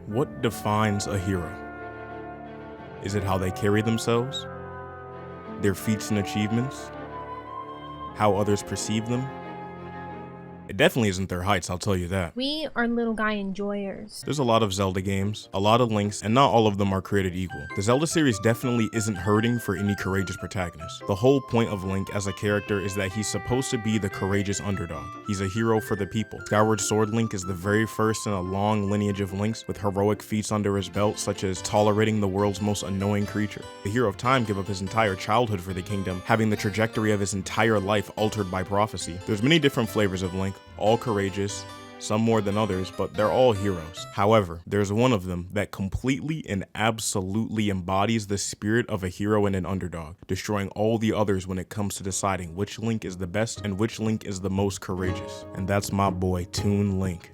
What defines a hero? Is it how they carry themselves? Their feats and achievements? How others perceive them? It definitely isn't their heights, I'll tell you that. We are little guy enjoyers. There's a lot of Zelda games, a lot of Links, and not all of them are created equal. The Zelda series definitely isn't hurting for any courageous protagonist. The whole point of Link as a character is that he's supposed to be the courageous underdog. He's a hero for the people. Skyward Sword Link is the very first in a long lineage of Links with heroic feats under his belt, such as tolerating the world's most annoying creature. The Hero of Time gave up his entire childhood for the kingdom, having the trajectory of his entire life altered by prophecy. There's many different flavors of Link, all courageous, some more than others, but they're all heroes. However, there's one of them that completely and absolutely embodies the spirit of a hero and an underdog, destroying all the others when it comes to deciding which Link is the best and which Link is the most courageous. And that's my boy, Toon Link.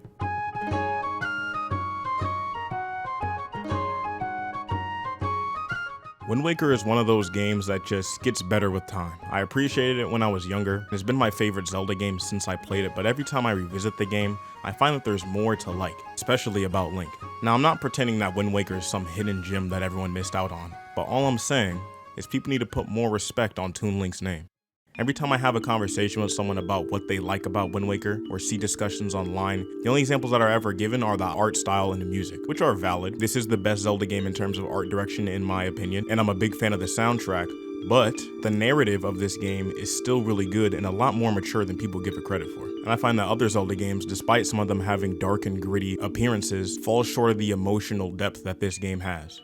Wind Waker is one of those games that just gets better with time. I appreciated it when I was younger. It's been my favorite Zelda game since I played it, but every time I revisit the game, I find that there's more to like, especially about Link. Now, I'm not pretending that Wind Waker is some hidden gem that everyone missed out on, but all I'm saying is people need to put more respect on Toon Link's name. Every time I have a conversation with someone about what they like about Wind Waker or see discussions online, the only examples that are ever given are the art style and the music, which are valid. This is the best Zelda game in terms of art direction in my opinion, and I'm a big fan of the soundtrack, but the narrative of this game is still really good and a lot more mature than people give it credit for. And I find that other Zelda games, despite some of them having dark and gritty appearances, fall short of the emotional depth that this game has.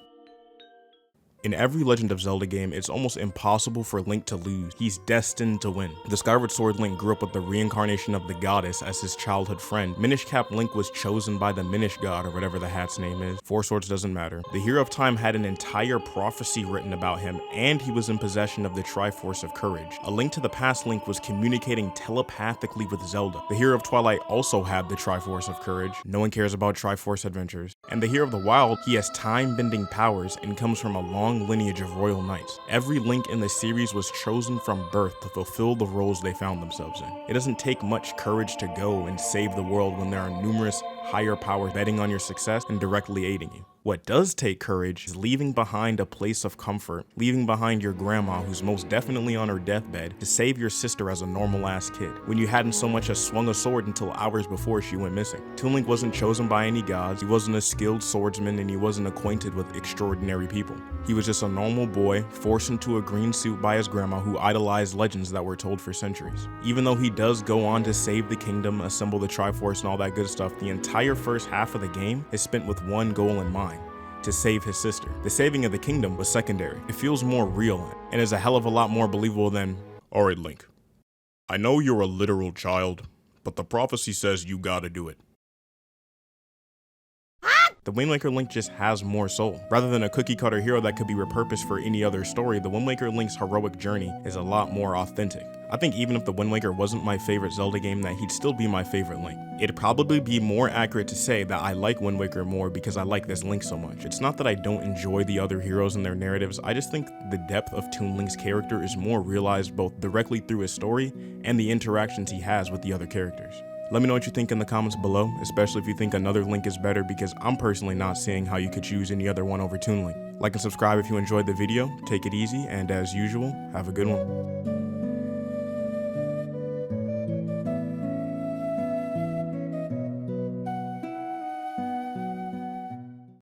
In every Legend of Zelda game, it's almost impossible for Link to lose. He's destined to win. The Skyward Sword Link grew up with the reincarnation of the goddess as his childhood friend. Minish Cap Link was chosen by the Minish god or whatever the hat's name is. Four Swords doesn't matter. The Hero of Time had an entire prophecy written about him, and he was in possession of the Triforce of Courage. A Link to the Past Link was communicating telepathically with Zelda. The Hero of Twilight also had the Triforce of Courage. No one cares about Triforce adventures. And the Hero of the Wild, he has time-bending powers and comes from a long lineage of royal knights. Every Link in the series was chosen from birth to fulfill the roles they found themselves in. It doesn't take much courage to go and save the world when there are numerous higher powers betting on your success and directly aiding you. What does take courage is leaving behind a place of comfort, leaving behind your grandma who's most definitely on her deathbed to save your sister as a normal ass kid, when you hadn't so much as swung a sword until hours before she went missing. Toon Link wasn't chosen by any gods, he wasn't a skilled swordsman, and he wasn't acquainted with extraordinary people. He was just a normal boy forced into a green suit by his grandma who idolized legends that were told for centuries. Even though he does go on to save the kingdom, assemble the Triforce and all that good stuff, the entire first half of the game is spent with one goal in mind: to save his sister. The saving of the kingdom was secondary. It feels more real and is a hell of a lot more believable than, "Alright Link, I know you're a literal child, but the prophecy says you gotta do it." The Wind Waker Link just has more soul. Rather than a cookie cutter hero that could be repurposed for any other story, the Wind Waker Link's heroic journey is a lot more authentic. I think even if the Wind Waker wasn't my favorite Zelda game, that he'd still be my favorite Link. It'd probably be more accurate to say that I like Wind Waker more because I like this Link so much. It's not that I don't enjoy the other heroes and their narratives, I just think the depth of Toon Link's character is more realized both directly through his story and the interactions he has with the other characters. Let me know what you think in the comments below, especially if you think another Link is better, because I'm personally not seeing how you could choose any other one over Toon Link. Like and subscribe if you enjoyed the video, take it easy, and as usual, have a good one.